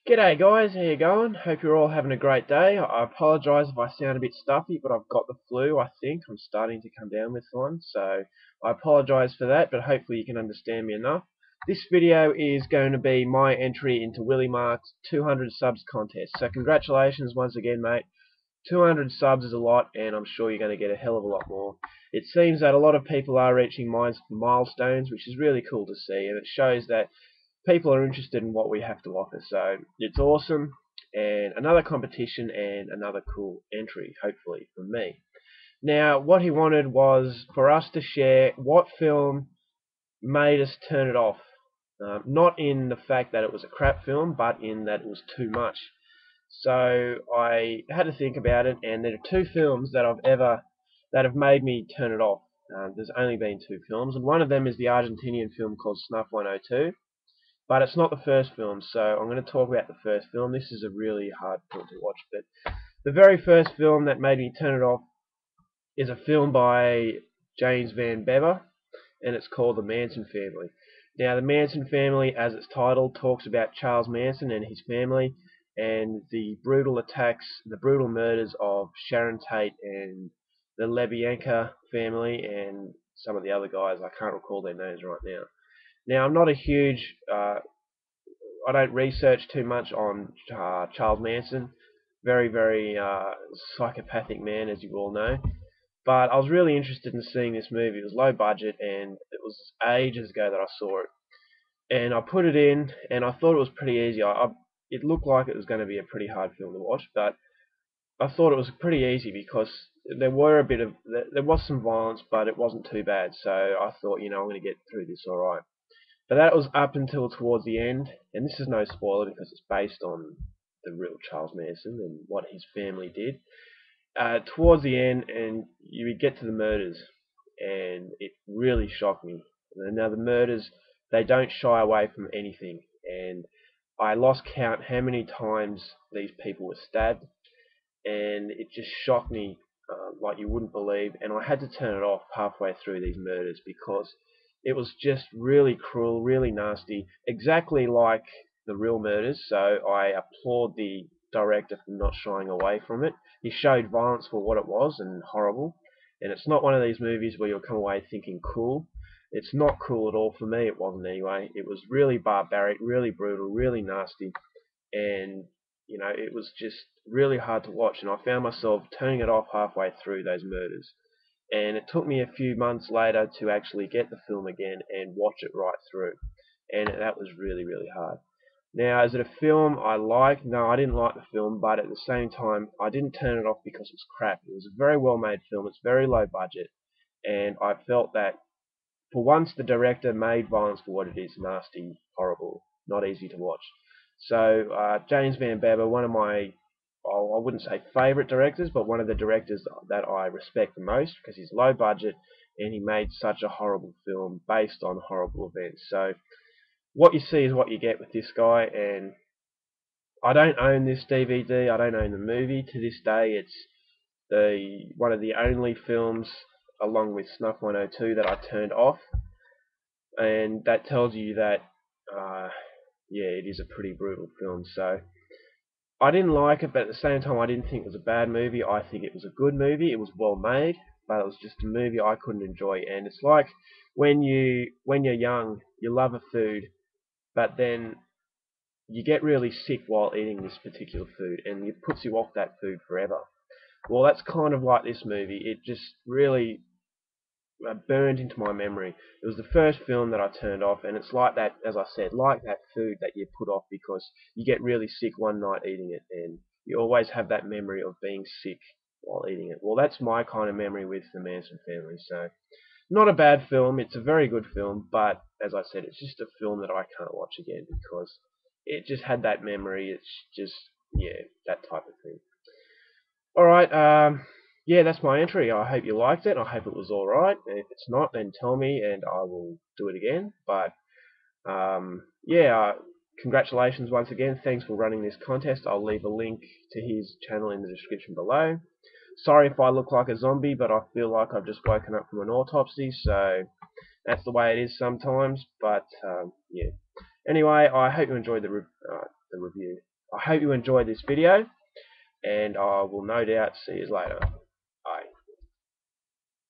G'day guys, how you going? Hope you're all having a great day. I apologise if I sound a bit stuffy, but I've got the flu, I think. I'm starting to come down with one, so I apologise for that, but hopefully you can understand me enough. This video is going to be my entry into Williemark's 200 subs contest. So congratulations once again, mate. 200 subs is a lot, and I'm sure you're going to get a hell of a lot more. It seems that a lot of people are reaching milestones, which is really cool to see, and it shows that people are interested in what we have to offer. So it's awesome, and another competition and another cool entry, hopefully, from me. Now, what he wanted was for us to share what film made us turn it off. Not in the fact that it was a crap film, but in that it was too much. So I had to think about it, and there are two films that that have made me turn it off. There's only been two films, and one of them is the Argentinian film called Snuff 102. But it's not the first film, so I'm going to talk about the first film. This is a really hard film to watch, but the very first film that made me turn it off is a film by James Van Bever, and it's called The Manson Family. Now, The Manson Family, as its title, talks about Charles Manson and his family, and the brutal attacks, the brutal murders of Sharon Tate and the Lebyanka family, and some of the other guys. I can't recall their names right now. Now, I'm not a huge I don't research too much on Charles Manson. Very psychopathic man, as you all know. But I was really interested in seeing this movie. It was low budget, and it was ages ago that I saw it. And I put it in, and I thought it was pretty easy. It looked like it was going to be a pretty hard film to watch, but I thought it was pretty easy because there was some violence, but it wasn't too bad. So I thought, I'm going to get through this all right. But that was up until towards the end, and this is no spoiler because it's based on the real Charles Manson and what his family did. Towards the end, and you would get to the murders, and it really shocked me. Now the murders, they don't shy away from anything, and I lost count how many times these people were stabbed, and it just shocked me like you wouldn't believe. And I had to turn it off halfway through these murders because it was just really cruel, really nasty, exactly like the real murders. So I applaud the director for not shying away from it. He showed violence for what it was and horrible. And it's not one of these movies where you'll come away thinking cool. It's not cool at all. For me, it wasn't anyway. It was really barbaric, really brutal, really nasty, and it was just really hard to watch, and I found myself turning it off halfway through those murders. And it took me a few months later to actually get the film again and watch it right through, and that was really hard. Now, is it a film I like? No, I didn't like the film, but at the same time, I didn't turn it off because it was crap. It was a very well made film. It's very low budget, and I felt that for once the director made violence for what it is: nasty, horrible, not easy to watch. So James Van Bever, one of my, I wouldn't say favourite directors, but one of the directors that I respect the most because he's low budget and he made such a horrible film based on horrible events. So what you see is what you get with this guy, and I don't own this DVD. I don't own the movie to this day. It's one of the only films, along with Snuff 102, that I turned off, and that tells you that yeah, it is a pretty brutal film. So I didn't like it, but at the same time I didn't think it was a bad movie. I think it was a good movie. It was well made, but it was just a movie I couldn't enjoy. And it's like when you're young, you love a food, but then you get really sick while eating this particular food, and it puts you off that food forever. Well, that's kind of like this movie. It just really burned into my memory. It was the first film that I turned off, and it's like that, as I said, like that food that you put off because you get really sick one night eating it, and you always have that memory of being sick while eating it. Well, that's my kind of memory with the Manson family. So, not a bad film. It's a very good film, but as I said, it's just a film that I can't watch again because it just had that memory. It's just, yeah, that type of thing. Alright, yeah, that's my entry. I hope you liked it. I hope it was alright. If it's not, then tell me and I will do it again. But, yeah, congratulations once again. Thanks for running this contest. I'll leave a link to his channel in the description below. Sorry if I look like a zombie, but I feel like I've just woken up from an autopsy, so that's the way it is sometimes. But, yeah. Anyway, I hope you enjoyed the review. I hope you enjoyed this video, and I will no doubt see you later.